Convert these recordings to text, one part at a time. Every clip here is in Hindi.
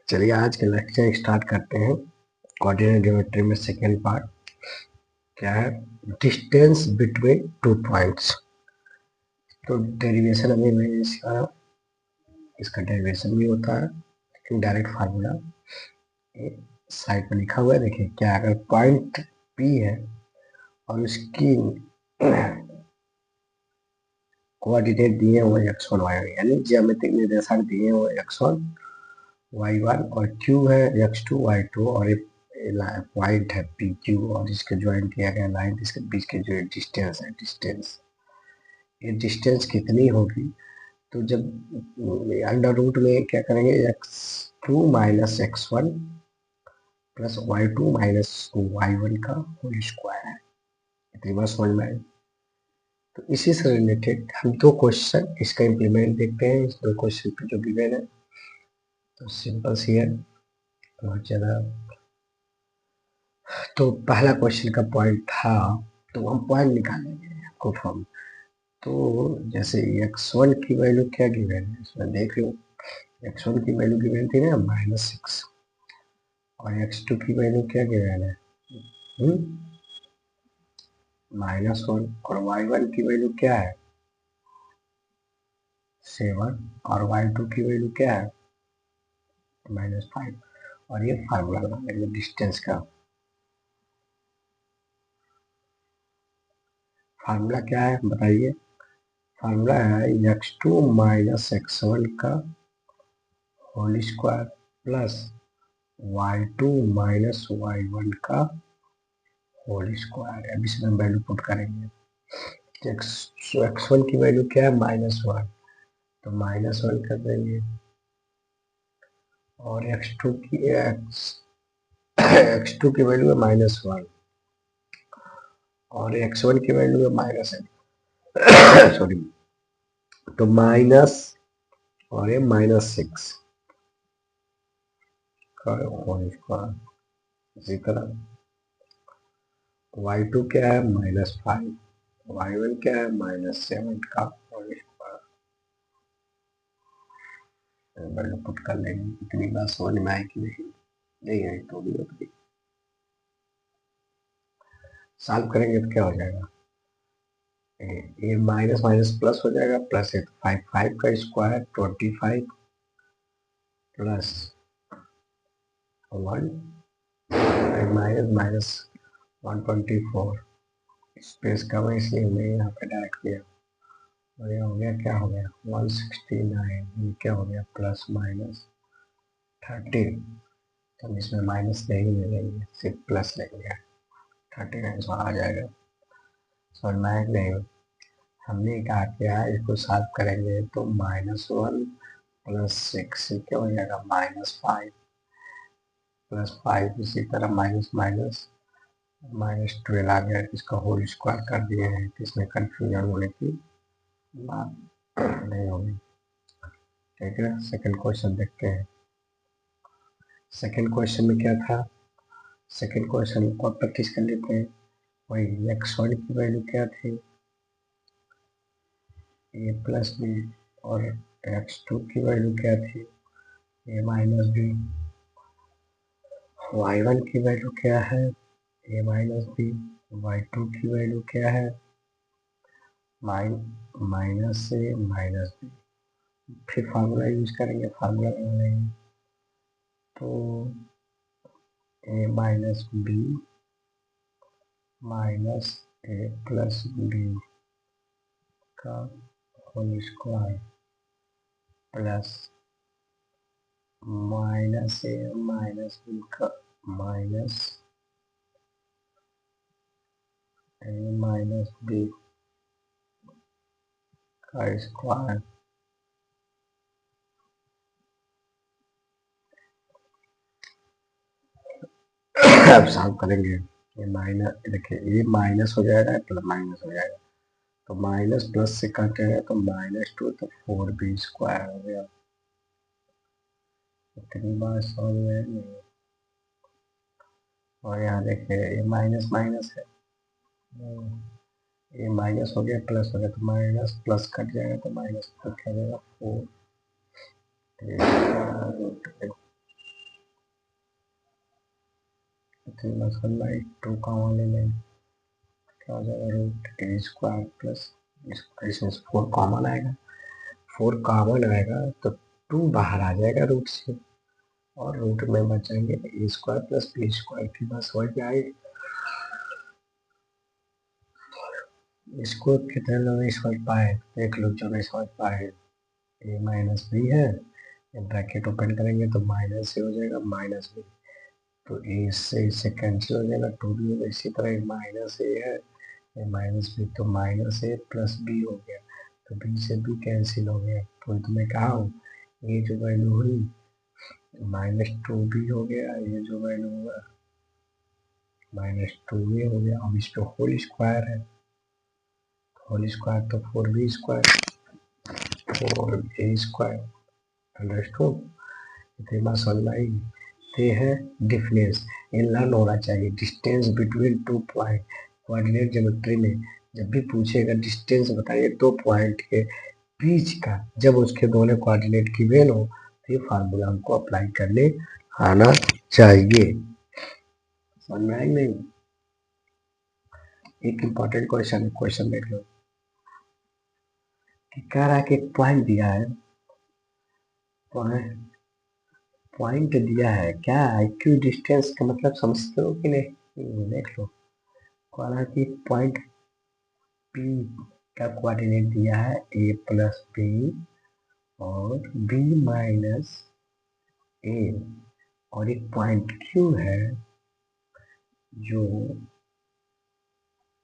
चलिए आज के लेक्चर स्टार्ट करते हैं। कोऑर्डिनेट ज्योमेट्री में सेकेंड पार्ट क्या है, डिस्टेंस बिटवीन टू पॉइंट्स। तो डेरिवेशन अभी मैंने इसका डेरिवेशन भी होता है, लेकिन डायरेक्ट फार्मूला साइड पर लिखा हुआ है। देखिए क्या, अगर पॉइंट पी है और उसकी कोऑर्डिनेट दिए हुए x1 y1, यानी ज्यामितिक निर्देशांक दिए हुए x1 y1 और q है x2 y2 और एक पॉइंट है पी क्यू और इसके ज्वाइन किया गया लाइन, इसके बीच के जो डिस्टेंस है, ये डिस्टेंस कितनी होगी। तो जब अंडर रूट में क्या करेंगे, x2 minus x1 plus y2 minus y1 का होल स्क्वायर है। इतनी बात समझ में आई। तो इसी से रिलेटेड हम दो क्वेश्चन इसका इम्प्लीमेंट देखते हैं। इस दो क्वेश्चन पे जो गिवन है तो सिंपल सी है, बहुत ज़्यादा। तो पहला क्वेश्चन का पॉइंट था, तो हम पॉइंट निकालेंगे आपको फॉर्म। तो जैसे x1 की वैल्यू क्या गिवन है, इसमें देख लो। x1 की वैल्यू गिवन थी ना -6 और x2 की वैल्यू क्या गिवन है -1 और y1 की वैल्यू क्या है 7 और y2 की वैल्यू क्या है -5। और ये फार्मूला बना लेंगे डिस्टेंस का। फार्मूला क्या है बताइए। फार्मूला है x2 माइनस x1 का whole square plus y2 minus y1 का होल स्क्वायर। अब इसमें वैल्यू पुट करेंगे। x1 की वैल्यू क्या है -1, तो -1 कर देंगे और x2 की वैल्यू है -1 और x1 की वैल्यू है सॉरी, तो माइनस और ये -6 का होल स्क्वायर। इसी तरह y2 क्या है -5, y1 क्या है -7 का होल स्क्वायर। वैल्यू पुट कर लेंगे। इतनी बात समझ में आई कि नहीं आई तो भी होती। सॉल्व करेंगे तो क्या हो जाएगा, ये माइनस माइनस प्लस हो जाएगा, प्लस है तो 5 का square 25 plus 1 minus minus 124। Space कम है इसलिए हमने यहाँ पे डायरेक्ट किया और ये हो गया, क्या हो गया 169। ये क्या हो गया प्लस माइनस 13। तो हम इसमें माइनस नहीं ले लेंगे, सिर्फ प्लस लेंगे। 39 आ जाएगा। समझ में आया नहीं। हमने कहा क्या इसको सॉल्व करेंगे तो -1 प्लस 6 क्या हो जाएगा -5 प्लस 5, इसी तरह माइनस माइनस -12 आ गया। इसका होल स्क्वायर कर दिए हैं तो इसमें कंफ्यूजन होने की बात नहीं होगी। ठीक है, सेकंड क्वेश्चन देखते हैं। सेकंड क्वेश्चन में क्या था, सेकंड क्वेश्चन को प्रैक्टिस कर लेते हैं। वही x1 की वैल्यू क्या थी a प्लस बी और x2 की वैल्यू क्या थी a माइनस बी। y1 की वैल्यू क्या है a माइनस बी, y2 की वैल्यू क्या है माइनस से माइनस बी। फिर फार्मूला यूज करेंगे, फार्मूला बना लेंगे। तो a minus B minus a plus B का होल स्क्वायर प्लस माइनस ए माइनस बी का माइनस ए माइनस बी का स्क्वायर। अब सॉल्व करेंगे। ये माइनस, देखिए ये माइनस हो जाएगा प्लस माइनस हो जाएगा, तो माइनस प्लस से कटेगा तो -2 तो 4b स्क्वायर हो गया। इतनी बात समझ में नहीं। और यहाँ देखिए ये माइनस माइनस है, ये माइनस हो गया प्लस हो गया, तो माइनस प्लस कट जाएगा तो माइनस तो क्या जाएगा 4। 3 बस 1/2 कॉमन ले लेंगे, क्या हो जाएगा रूट ए स्क्वायर प्लस, इसमें 4 कॉमन आएगा, 4 कॉमन आएगा तो 2 बाहर आ जाएगा रूट से, और रूट में बचेंगे ए स्क्वायर प्लस बी स्क्वायर की बस हो जाए। इसको कितने लोग नहीं समझ पाए, एक लोग जो नहीं समझ पाए, ए माइनस बी है, ब्रैकेट ओपन करेंगे तो माइनस से हो जाएगा माइनस बी, तो ए से इससे कैंसिल हो जाएगा, 2 भी होगा, इसी तरह माइनस ए है, माइनस बी तो माइनस ए प्लस बी हो गया, तो बी से बी कैंसिल हो गया, तो तुम्हें कहा हूँ ये जो वैल्यू हुई -2 भी हो गया, ये जो वैल्यू हुआ -2 भी हो गया, अब इस पे होल स्क्वायर है, होल स्क्वायर तो 4b स्क्वायर और ए स्क्वायर, अंडरस्टूड, इतनी बात समझ में आएगी। ये है डिफरेंस, ये लर्न होना चाहिए, distance between 2 point, coordinate geometry में जब भी पूछेगा डिस्टेंस बताइए 2 पॉइंट के बीच का, जब उसके दोनों कोऑर्डिनेट की वेल हो तो ये फार्मूला हमको अप्लाई करने आना चाहिए, समझ में आई नहीं। एक इम्पॉर्टेंट क्वेश्चन देख लो कि कह रहा है कि एक पॉइंट दिया है, पॉइंट दिया है, क्या इक्वी डिस्टेंस का मतलब समझते हो कि नहीं, देख लो, कह रहा है कि पॉइंट P का कोऑर्डिनेट दिया है a प्लस बी और b माइनस ए, और एक पॉइंट Q है जो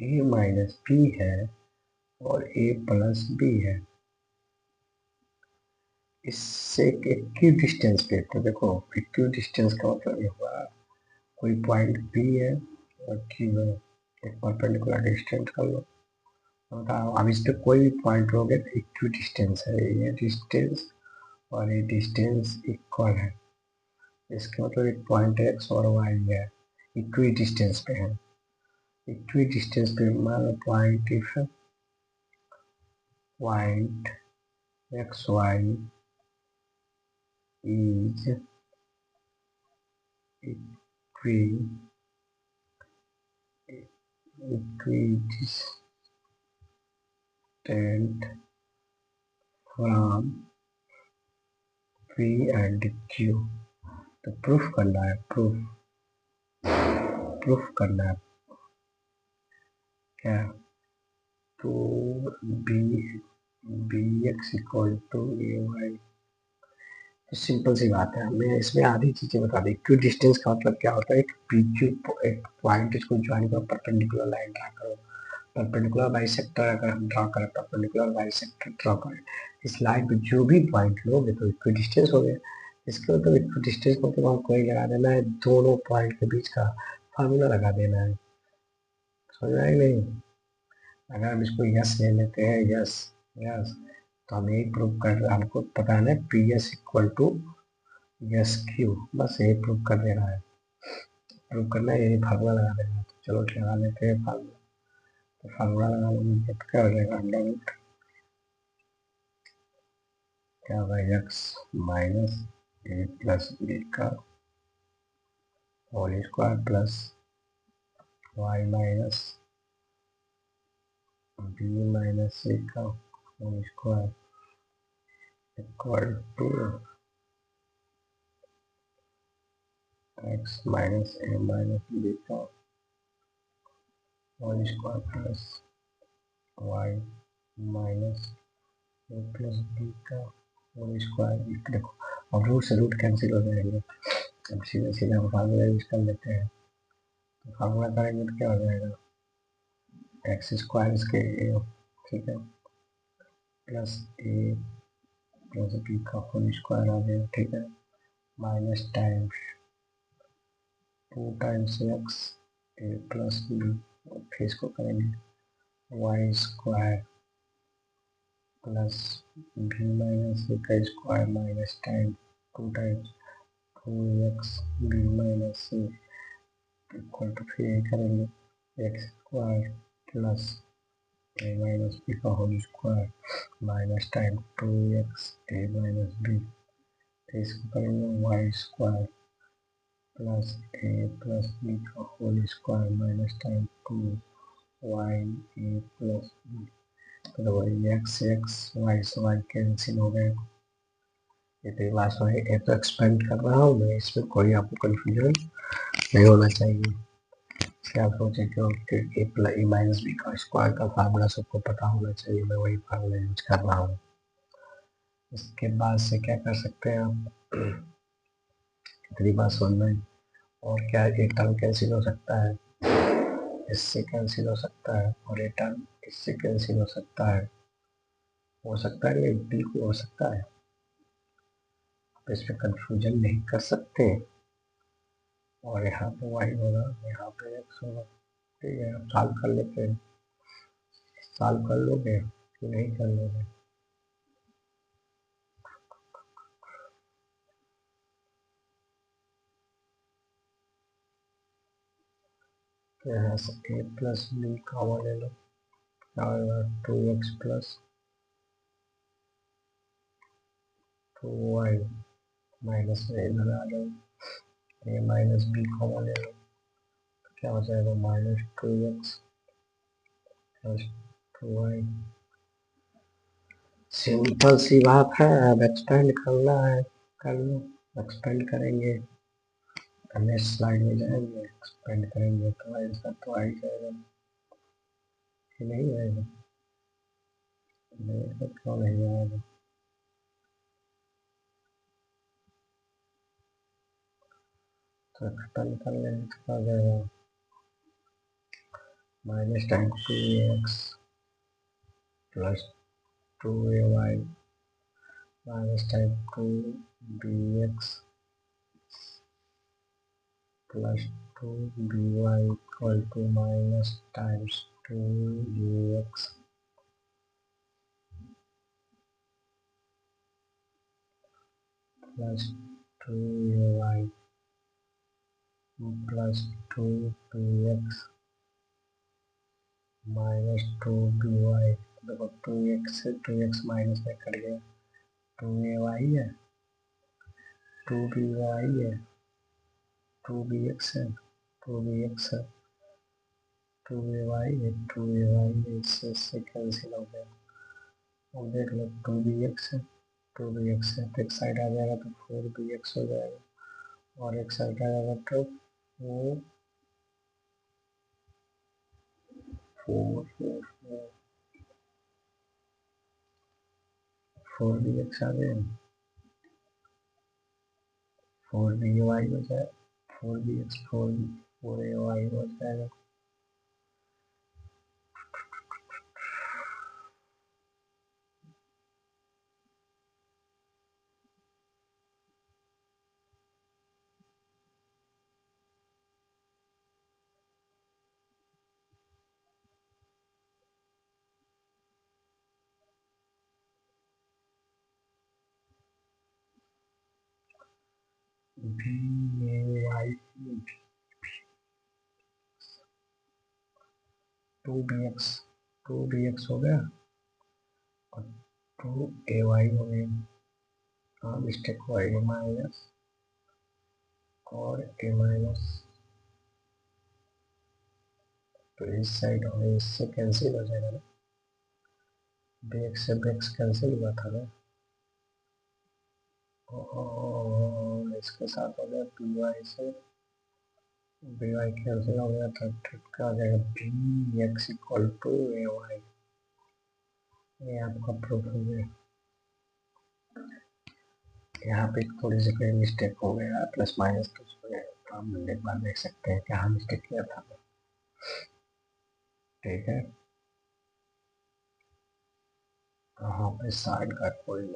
a माइनस बी है और a प्लस बी है, इससे इक्वी डिस्टेंस पे, तो देखो इक्वी डिस्टेंस का मतलब ये हुआ कोई पॉइंट P है और Q है, एक परपेंडिकुलर डिस्टेंस कर लो, बताओ अब इस पे कोई भी पॉइंट लोगे तो इक्वी डिस्टेंस है, ये डिस्टेंस और ये डिस्टेंस इक्वल है, इसका मतलब एक पॉइंट एक्स और वाई है, इक्वी डिस्टेंस पे है, इक्वी डिस्टेंस पे मान लो point if point x y is equidistant from P and Q, तो प्रूफ करना है, प्रूफ करना है क्या, तो b x equal to A y, तो सिंपल सी बात है, हमें इसमें आधी चीजें बता दी, इक्वी डिस्टेंस का मतलब क्या होता है, एक पीक्यू एक पॉइंट इसको ज्वाइन करो, परपेंडिकुलर लाइन ड्रा करो, परपेंडिकुलर बाइसेक्टर अगर हम ड्रा करें, परपेंडिकुलर बाइसेक्टर ड्रा करें, इस लाइन पे जो भी पॉइंट लोगे तो इक्वी डिस्टेंस हो गया, इसके मतलब इक्वी डिस्टेंस को तो हमको ही लगा देना है, दोनों पॉइंट के बीच का फार्मूला लगा देना है, समझ में आई नहीं। अगर हम इसको यस ले लेते हैं, यस यस, तो हम यही प्रूव कर, हमको पता है ना P S equal to S Q, बस यही प्रूव कर देना है, प्रूव करना है, यही फार्मूला लगा देना है, तो चलो लगा लेते हैं फार्मूला, तो फार्मूला लगा लेंगे तो क्या हो जाएगा, अंडर रूट क्या होगा x minus a plus B का whole square plus y minus B minus c का whole square equal to x minus A minus B का whole square plus y minus a plus B का होल स्क्वायर, देखो अब रूट से रूट कैंसिल हो जाएंगे, अब सीधे सीधे हम फार्मूला यूज कर लेते हैं, तो फार्मूला करेंगे तो क्या हो जाएगा, एक्स स्क्वायर इसके ए, ठीक है, प्लस ए प्लस बी का होल स्क्वायर आ गया, ठीक है, minus times 2 times x a plus b, फिर इसको करेंगे y square plus b minus a का square minus time 2 times 2x b minus c equal to, फिर ये करेंगे x square plus a minus B का whole square minus time 2x a minus B, फिर इसको करेंगे y square plus a plus B का whole square minus time 2 y a plus b, तो वही एक्स एक्स वाई से वाई कैंसिल हो गए। ये लास्ट में ए तो एक्सपेंड कर रहा हूँ मैं, इसमें कोई आपको कंफ्यूजन नहीं होना चाहिए। इसके आप सोचें कि ए प्लस ए माइनस बी का स्क्वायर का फार्मूला सबको पता होना चाहिए, मैं वही फार्मूला यूज कर रहा हूँ। इसके बाद से क्या कर सकते हैं आप, इतनी बात समझ में, और क्या एक टर्म कैंसिल हो सकता है, इससे कैंसिल हो सकता है, और एक टर्म इससे कैंसिल हो सकता है, ये बिल्कुल हो सकता है। आप इसमें कंफ्यूजन नहीं कर सकते। और यहाँ पे वाई होगा, यहाँ पे एक्स होगा। ठीक है, आप सॉल्व कर लेते हैं, सॉल्व कर लोगे कि नहीं कर लोगे। तो यहाँ से ए प्लस बी कॉमन ले लो, क्या होगा 2x प्लस 2y माइनस में इधर आ जाओ, ए माइनस बी कॉमन ले लो, तो क्या हो जाएगा minus 2x plus 2y। Simple सी बात है, अब एक्सपेंड करना है, कर लो। एक्सपेंड करेंगे, नेक्स्ट स्लाइड में जाएंगे, एक्सपेंड करेंगे तो आंसर तो आ ही जाएगा कि नहीं आएगा। नहीं तो क्यों नहीं आएगा। तो एक्सपेंड कर लेंगे तो आ जाएगा minus time 2x plus 2ay minus time 2bx plus 2by equal to minus times 2ax plus 2ay plus 2bx minus 2by। देखो 2x से 2x माइनस में कट गया, 2ay है, 2by है, 2bx है, 2bx है, 2ay है, 2ay है, इससे कैंसिल हो गया। अब देख लो 2bx है, 2bx है, तो एक साइड आ जाएगा तो 4bx हो जाएगा, और एक साइड आ जाएगा तो वो 4bx आ गया, 4by हो जाएगा, 4bx 4ay हो जाएगा। by 2bx 2bx हो गया और 2ay हो गया। हाँ मिस्टेक हुआ, ए माइनस और ए माइनस, तो इस साइड और इससे कैंसिल हो जाएगा ना, बेक्स से बेक्स कैंसिल हुआ था ना, और इसके साथ हो गया बी वाई से बी वाई कैंसिल हो गया, तो क्या हो जाएगा B x equal to A Y. ये आपका प्रूफ हो गया। यहाँ पे थोड़ी सी कोई मिस्टेक हो गया, प्लस माइनस तो उसमें हम एक बार देख सकते हैं क्या मिस्टेक किया था। ठीक है, यहाँ पे साइड का कोई